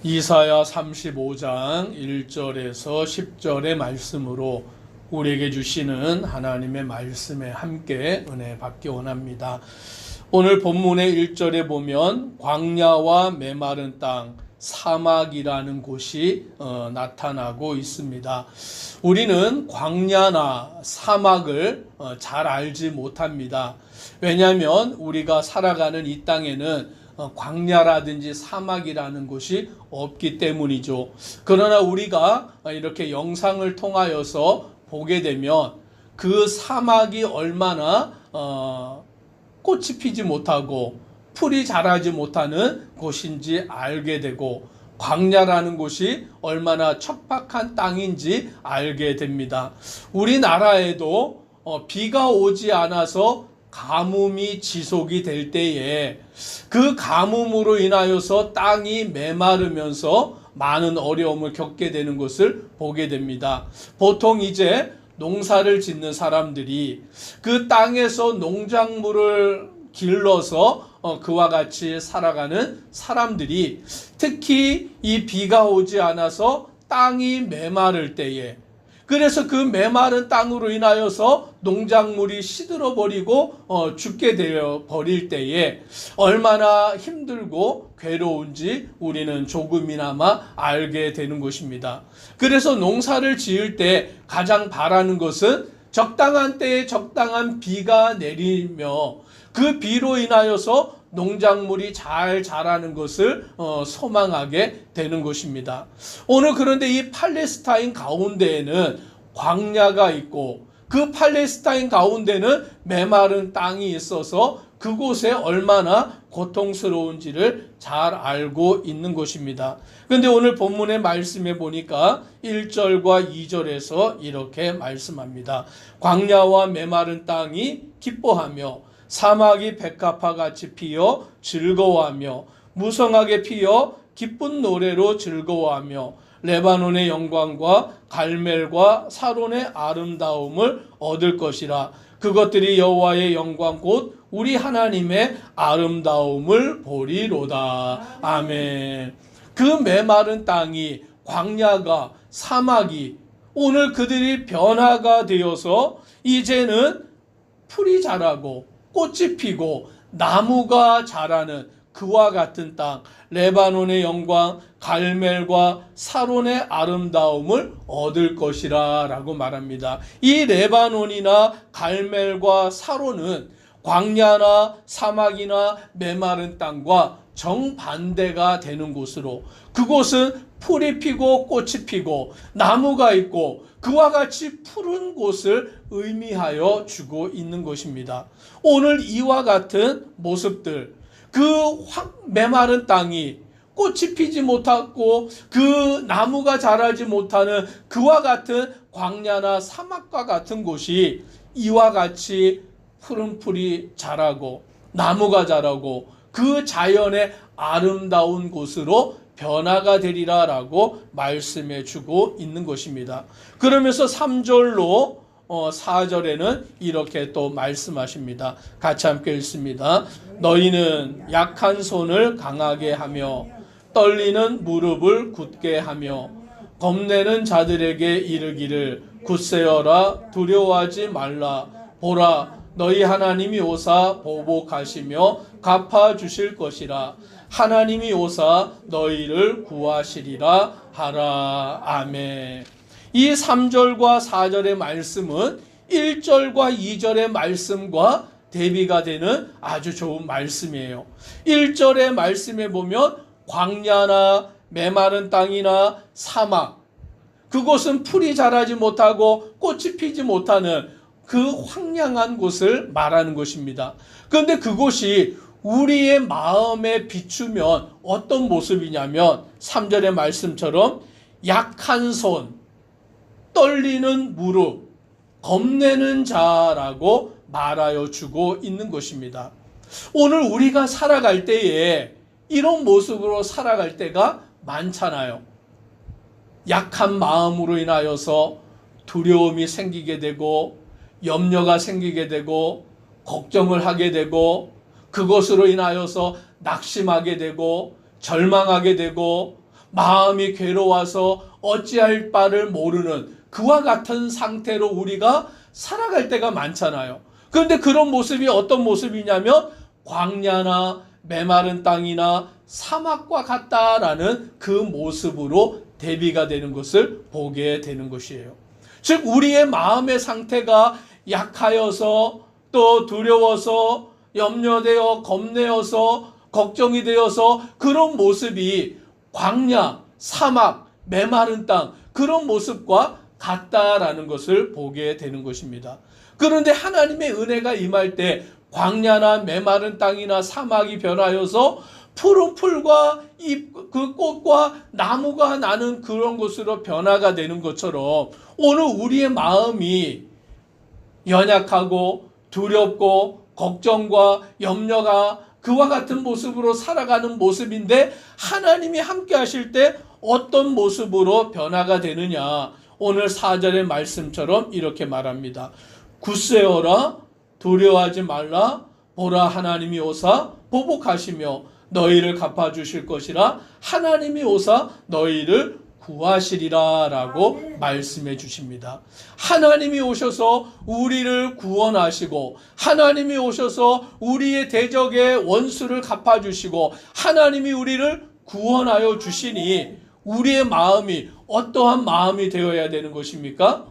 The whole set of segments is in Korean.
이사야 35장 1절에서 10절의 말씀으로 우리에게 주시는 하나님의 말씀에 함께 은혜 받기 원합니다. 오늘 본문의 1절에 보면 광야와 메마른 땅, 사막이라는 곳이 나타나고 있습니다. 우리는 광야나 사막을 잘 알지 못합니다. 왜냐하면 우리가 살아가는 이 땅에는 광야라든지 사막이라는 곳이 없기 때문이죠. 그러나 우리가 이렇게 영상을 통하여서 보게 되면 그 사막이 얼마나 꽃이 피지 못하고 풀이 자라지 못하는 곳인지 알게 되고, 광야라는 곳이 얼마나 척박한 땅인지 알게 됩니다. 우리나라에도 비가 오지 않아서 가뭄이 지속이 될 때에 그 가뭄으로 인하여서 땅이 메마르면서 많은 어려움을 겪게 되는 것을 보게 됩니다. 보통 이제 농사를 짓는 사람들이 그 땅에서 농작물을 길러서 그와 같이 살아가는 사람들이, 특히 이 비가 오지 않아서 땅이 메마를 때에, 그래서 그 메마른 땅으로 인하여서 농작물이 시들어 버리고 죽게 되어 버릴 때에 얼마나 힘들고 괴로운지 우리는 조금이나마 알게 되는 것입니다. 그래서 농사를 지을 때 가장 바라는 것은 적당한 때에 적당한 비가 내리며 그 비로 인하여서 농작물이 잘 자라는 것을 소망하게 되는 것입니다. 오늘 그런데 이 팔레스타인 가운데에는 광야가 있고 그 팔레스타인 가운데는 메마른 땅이 있어서 그곳에 얼마나 고통스러운지를 잘 알고 있는 것입니다. 그런데 오늘 본문의 말씀에 보니까 1절과 2절에서 이렇게 말씀합니다. 광야와 메마른 땅이 기뻐하며 사막이 백합화 같이 피어 즐거워하며 무성하게 피어 기쁜 노래로 즐거워하며 레바논의 영광과 갈멜과 사론의 아름다움을 얻을 것이라. 그것들이 여호와의 영광 곧 우리 하나님의 아름다움을 보리로다. 아멘. 그 메마른 땅이, 광야가, 사막이 오늘 그들이 변화가 되어서 이제는 풀이 자라고 꽃이 피고 나무가 자라는 그와 같은 땅, 레바논의 영광, 갈멜과 사론의 아름다움을 얻을 것이라 라고 말합니다. 이 레바논이나 갈멜과 사론은 광야나 사막이나 메마른 땅과 정반대가 되는 곳으로, 그곳은 풀이 피고 꽃이 피고 나무가 있고 그와 같이 푸른 곳을 의미하여 주고 있는 것입니다. 오늘 이와 같은 모습들, 그 메마른 땅이 꽃이 피지 못하고 그 나무가 자라지 못하는 그와 같은 광야나 사막과 같은 곳이 이와 같이 푸른 풀이 자라고 나무가 자라고 그 자연의 아름다운 곳으로 변화가 되리라 라고 말씀해 주고 있는 것입니다. 그러면서 3절로 4절에는 이렇게 또 말씀하십니다. 같이 함께 읽습니다. 너희는 약한 손을 강하게 하며 떨리는 무릎을 굳게 하며 겁내는 자들에게 이르기를 굳세어라, 두려워하지 말라. 보라, 너희 하나님이 오사 보복하시며 갚아주실 것이라. 하나님이 오사 너희를 구하시리라 하라. 아멘. 이 3절과 4절의 말씀은 1절과 2절의 말씀과 대비가 되는 아주 좋은 말씀이에요. 1절의 말씀에 보면 광야나 메마른 땅이나 사막, 그곳은 풀이 자라지 못하고 꽃이 피지 못하는 그 황량한 곳을 말하는 것입니다. 그런데 그곳이 우리의 마음에 비추면 어떤 모습이냐면 3절의 말씀처럼 약한 손, 떨리는 무릎, 겁내는 자라고 말하여 주고 있는 것입니다. 오늘 우리가 살아갈 때에 이런 모습으로 살아갈 때가 많잖아요. 약한 마음으로 인하여서 두려움이 생기게 되고 염려가 생기게 되고 걱정을 하게 되고 그것으로 인하여서 낙심하게 되고 절망하게 되고 마음이 괴로워서 어찌할 바를 모르는 그와 같은 상태로 우리가 살아갈 때가 많잖아요. 그런데 그런 모습이 어떤 모습이냐면 광야나 메마른 땅이나 사막과 같다라는 그 모습으로 대비가 되는 것을 보게 되는 것이에요. 즉 우리의 마음의 상태가 약하여서 또 두려워서 염려되어 겁내어서 걱정이 되어서 그런 모습이 광야, 사막, 메마른 땅 그런 모습과 같다라는 것을 보게 되는 것입니다. 그런데 하나님의 은혜가 임할 때 광야나 메마른 땅이나 사막이 변하여서 푸른 풀과 그 꽃과 나무가 나는 그런 곳으로 변화가 되는 것처럼 오늘 우리의 마음이 연약하고 두렵고 걱정과 염려가 그와 같은 모습으로 살아가는 모습인데 하나님이 함께 하실 때 어떤 모습으로 변화가 되느냐. 오늘 4절의 말씀처럼 이렇게 말합니다. 굳세어라 두려워하지 말라 보라 하나님이 오사 보복하시며 너희를 갚아주실 것이라 하나님이 오사 너희를 구하시리라 라고 말씀해 주십니다. 하나님이 오셔서 우리를 구원하시고 하나님이 오셔서 우리의 대적의 원수를 갚아주시고 하나님이 우리를 구원하여 주시니 우리의 마음이 어떠한 마음이 되어야 되는 것입니까?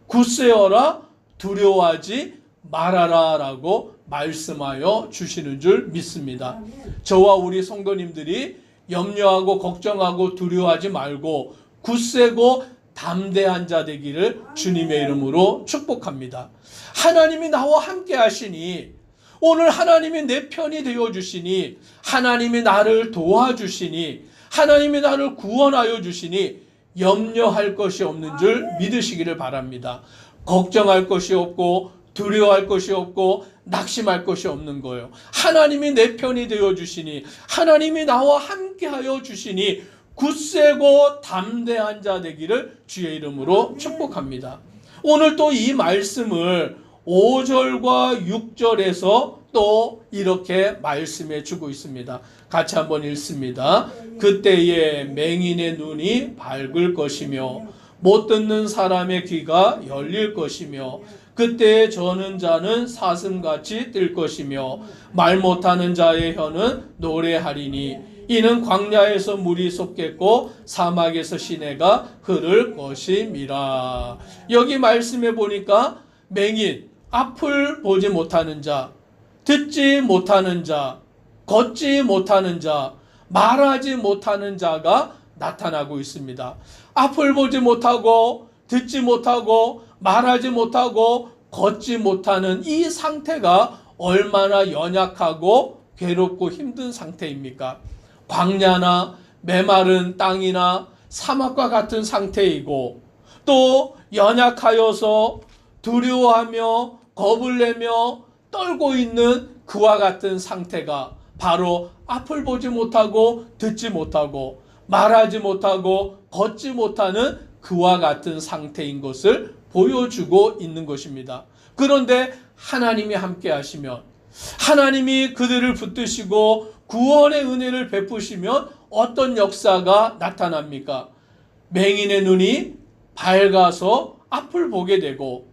굳세어라 두려워하지 말아라 라고 말씀하여 주시는 줄 믿습니다. 저와 우리 성도님들이 염려하고 걱정하고 두려워하지 말고 굳세고 담대한 자 되기를 주님의 이름으로 축복합니다. 하나님이 나와 함께 하시니 오늘 하나님이 내 편이 되어주시니 하나님이 나를 도와주시니 하나님이 나를 구원하여 주시니 염려할 것이 없는 줄 믿으시기를 바랍니다. 걱정할 것이 없고 두려워할 것이 없고 낙심할 것이 없는 거예요. 하나님이 내 편이 되어주시니 하나님이 나와 함께하여 주시니 굳세고 담대한 자 되기를 주의 이름으로 축복합니다. 오늘 또 이 말씀을 5절과 6절에서 또 이렇게 말씀해 주고 있습니다. 같이 한번 읽습니다. 그때에 맹인의 눈이 밝을 것이며 못 듣는 사람의 귀가 열릴 것이며 그때에 저는 자는 사슴같이 뜰 것이며 말 못하는 자의 혀는 노래하리니 이는 광야에서 물이 솟겠고 사막에서 시내가 흐를 것임이라. 여기 말씀해 보니까 맹인, 앞을 보지 못하는 자, 듣지 못하는 자, 걷지 못하는 자, 말하지 못하는 자가 나타나고 있습니다. 앞을 보지 못하고 듣지 못하고 말하지 못하고 걷지 못하는 이 상태가 얼마나 연약하고 괴롭고 힘든 상태입니까? 광야나 메마른 땅이나 사막과 같은 상태이고 또 연약하여서 두려워하며 겁을 내며 떨고 있는 그와 같은 상태가 바로 앞을 보지 못하고 듣지 못하고 말하지 못하고 걷지 못하는 그와 같은 상태인 것을 보여주고 있는 것입니다. 그런데 하나님이 함께 하시면 하나님이 그들을 붙드시고 구원의 은혜를 베푸시면 어떤 역사가 나타납니까? 맹인의 눈이 밝아서 앞을 보게 되고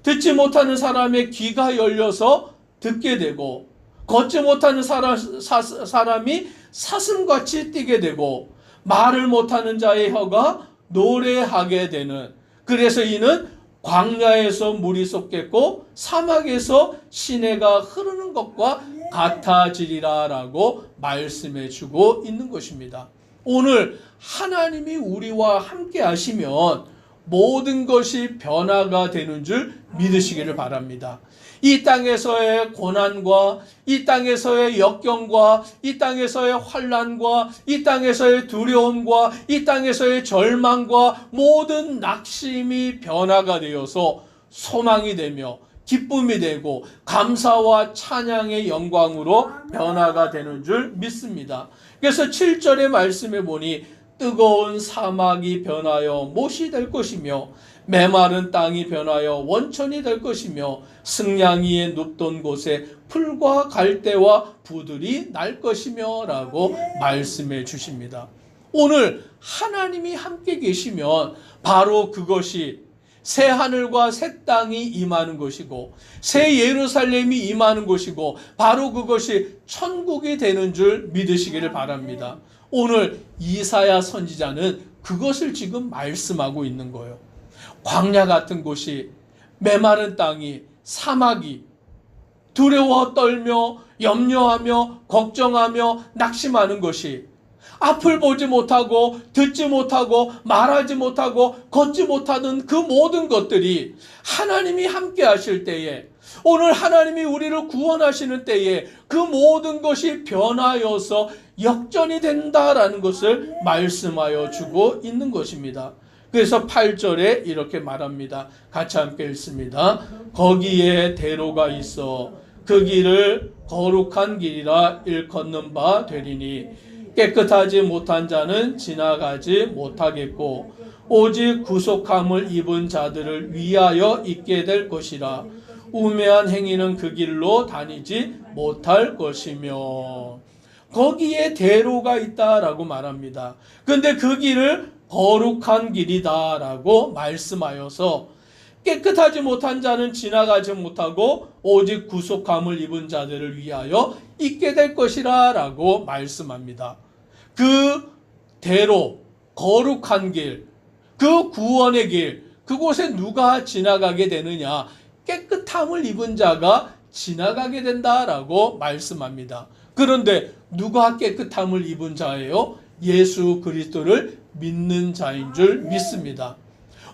듣지 못하는 사람의 귀가 열려서 듣게 되고 걷지 못하는 사람이 사슴같이 뛰게 되고 말을 못하는 자의 혀가 노래하게 되는, 그래서 이는 광야에서 물이 솟겠고 사막에서 시내가 흐르는 것과 같아지리라 라고 말씀해 주고 있는 것입니다. 오늘 하나님이 우리와 함께 하시면 모든 것이 변화가 되는 줄 믿으시기를 바랍니다. 이 땅에서의 고난과 이 땅에서의 역경과 이 땅에서의 환난과 이 땅에서의 두려움과 이 땅에서의 절망과 모든 낙심이 변화가 되어서 소망이 되며 기쁨이 되고 감사와 찬양의 영광으로 변화가 되는 줄 믿습니다. 그래서 7절의 말씀에 보니 뜨거운 사막이 변하여 못이 될 것이며 메마른 땅이 변하여 원천이 될 것이며 승냥이의 눕던 곳에 풀과 갈대와 부들이 날 것이며 라고 말씀해 주십니다. 오늘 하나님이 함께 계시면 바로 그것이 새 하늘과 새 땅이 임하는 것이고 새 예루살렘이 임하는 것이고 바로 그것이 천국이 되는 줄 믿으시기를 바랍니다. 오늘 이사야 선지자는 그것을 지금 말씀하고 있는 거예요. 광야 같은 곳이, 메마른 땅이, 사막이 두려워 떨며 염려하며 걱정하며 낙심하는 것이, 앞을 보지 못하고 듣지 못하고 말하지 못하고 걷지 못하는 그 모든 것들이 하나님이 함께 하실 때에, 오늘 하나님이 우리를 구원하시는 때에 그 모든 것이 변하여서 역전이 된다라는 것을 말씀하여 주고 있는 것입니다. 그래서 8절에 이렇게 말합니다. 같이 함께 읽습니다. 거기에 대로가 있어 그 길을 거룩한 길이라 일컫는 바 되리니 깨끗하지 못한 자는 지나가지 못하겠고 오직 구속함을 입은 자들을 위하여 있게 될 것이라. 우매한 행위는 그 길로 다니지 못할 것이며. 거기에 대로가 있다라고 말합니다. 그런데 그 길을 거룩한 길이다라고 말씀하여서 깨끗하지 못한 자는 지나가지 못하고 오직 구속함을 입은 자들을 위하여 있게 될 것이라 라고 말씀합니다. 그 대로, 거룩한 길, 그 구원의 길, 그곳에 누가 지나가게 되느냐? 깨끗함을 입은 자가 지나가게 된다라고 말씀합니다. 그런데 누가 깨끗함을 입은 자예요? 예수 그리스도를 믿는 자인 줄 믿습니다.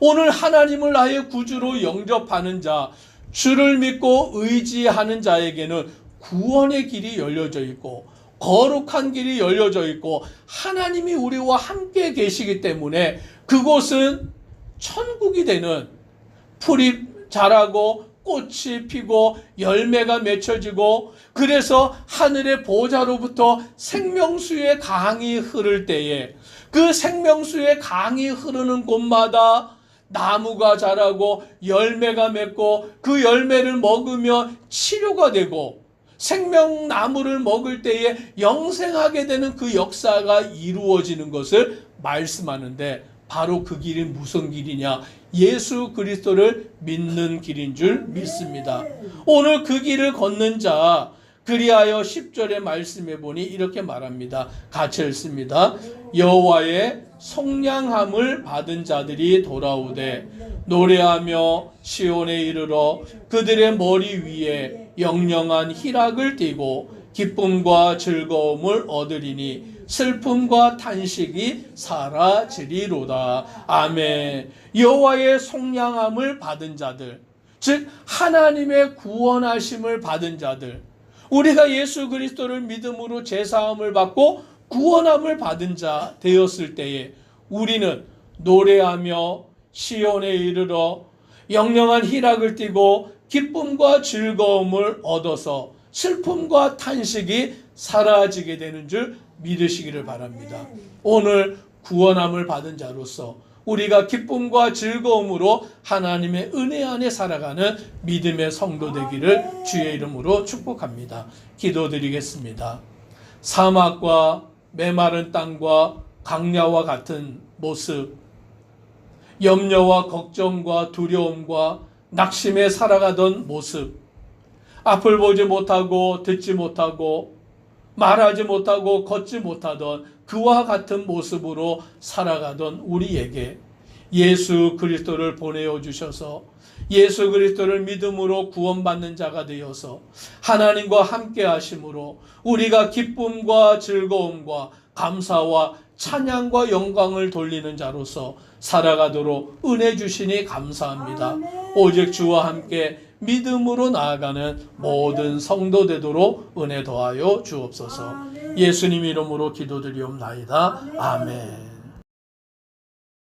오늘 하나님을 나의 구주로 영접하는 자, 주를 믿고 의지하는 자에게는 구원의 길이 열려져 있고 거룩한 길이 열려져 있고 하나님이 우리와 함께 계시기 때문에 그곳은 천국이 되는, 풀이 자라고 꽃이 피고 열매가 맺혀지고 그래서 하늘의 보좌로부터 생명수의 강이 흐를 때에 그 생명수의 강이 흐르는 곳마다 나무가 자라고 열매가 맺고 그 열매를 먹으며 치료가 되고 생명나무를 먹을 때에 영생하게 되는 그 역사가 이루어지는 것을 말씀하는데 바로 그 길이 무슨 길이냐? 예수 그리스도를 믿는 길인 줄 믿습니다. 오늘 그 길을 걷는 자, 그리하여 10절의 말씀해 보니 이렇게 말합니다. 같이 읽습니다. 여호와의 속량함을 받은 자들이 돌아오되 노래하며 시온에 이르러 그들의 머리 위에 영영한 희락을 띠고 기쁨과 즐거움을 얻으리니 슬픔과 탄식이 사라지리로다. 아멘. 여호와의 속량함을 받은 자들, 즉 하나님의 구원하심을 받은 자들, 우리가 예수 그리스도를 믿음으로 제사함을 받고 구원함을 받은 자 되었을 때에 우리는 노래하며 시온에 이르러 영영한 희락을 띠고 기쁨과 즐거움을 얻어서 슬픔과 탄식이 사라지게 되는 줄 믿으시기를 바랍니다. 오늘 구원함을 받은 자로서 우리가 기쁨과 즐거움으로 하나님의 은혜 안에 살아가는 믿음의 성도 되기를 주의 이름으로 축복합니다. 기도드리겠습니다. 사막과 메마른 땅과 광야와 같은 모습, 염려와 걱정과 두려움과 낙심에 살아가던 모습, 앞을 보지 못하고 듣지 못하고 말하지 못하고 걷지 못하던 그와 같은 모습으로 살아가던 우리에게 예수 그리스도를 보내어 주셔서 예수 그리스도를 믿음으로 구원받는 자가 되어서 하나님과 함께 하심으로 우리가 기쁨과 즐거움과 감사와 찬양과 영광을 돌리는 자로서 살아가도록 은혜 주시니 감사합니다. 오직 주와 함께 믿음으로 나아가는 모든 성도 되도록 은혜 더하여 주옵소서. 예수님 이름으로 기도드리옵나이다. 아멘.